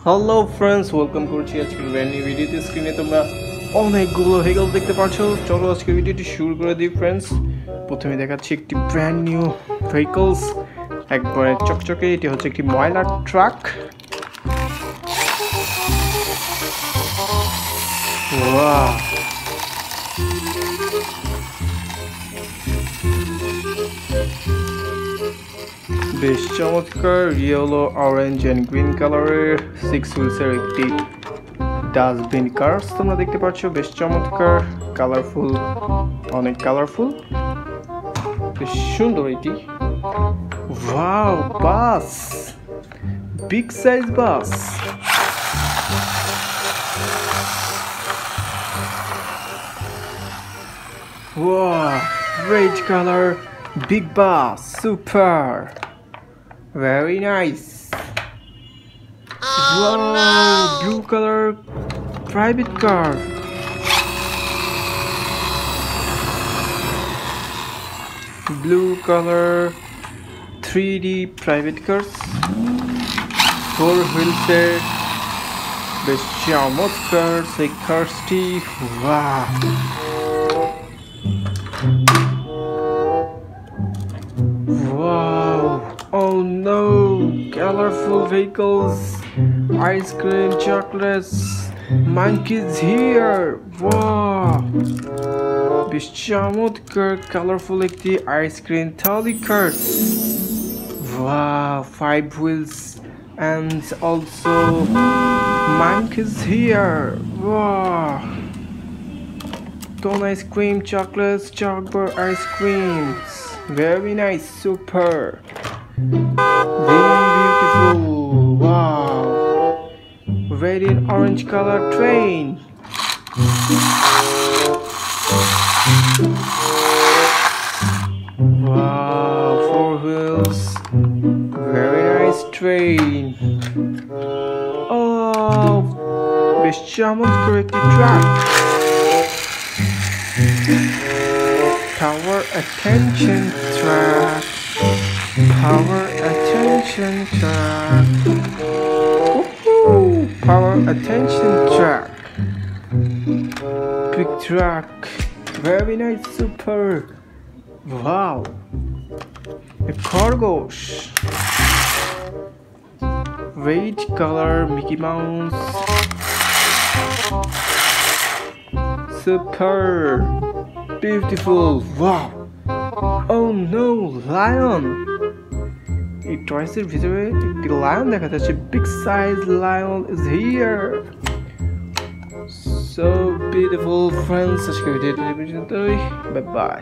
Hello friends, welcome করছি আজকের brand new ভিডিওতে। স্ক্রিনে তোমরা অনেকগুলো ভেহিকল দেখতে পাচ্ছ। চলো আজকে ভিডিওটি শুরু করে দিই ফ্রেন্ডস। প্রথমে দেখাচ্ছি একটি ব্র্যান্ড নিউ ভেহিকলস, একবারে চকচকে। এটি হচ্ছে একটি ময়লার ট্রাক। ওয়াও, বেশ চমৎকার। ইয়েলো, অরেঞ্জ এন্ড গ্রিন কালারের 6 হুইলসের একটি ডাস্টবিন কার্স তোমরা দেখতে পাচ্ছ। বেশ চমৎকার, কালারফুল, অনেক কালারফুল, বেশ সুন্দর এটি। ওয়াও, বাস, বিগ সাইজ বাস। Wow, red color, big bus, super, very nice. Wow, no. Blue color, private car. Blue color, 3D private cars. 4 wheels. বেশ চমৎকার সেই কারটি। Wow. Wow, oh no, colorful vehicles, ice cream, chocolates, monkeys here. Wow, বেশ চমৎকার colourful একটি ice cream trolley car. Wow, 5 wheels and also monkeys here. Wow, cone ice cream, chocolates, chocolate ice creams. Very nice, super, very beautiful. Wow, red and orange color train. Wow, 4 wheels, very nice train. Oh, বেশ চমৎকার একটি truck. Power attention track, power attention track. Woohoo! Power attention track, big truck, very nice, super. Wow, a cargosh, red color Mickey Mouse, super, beautiful. Wow, oh no, lion. এই টয়েসের ভিতরে একটি lion দেখা যাচ্ছে। Big size lion is here. So beautiful friends, আজকে ভিডিওটি এই পর্যন্তই। Bye bye.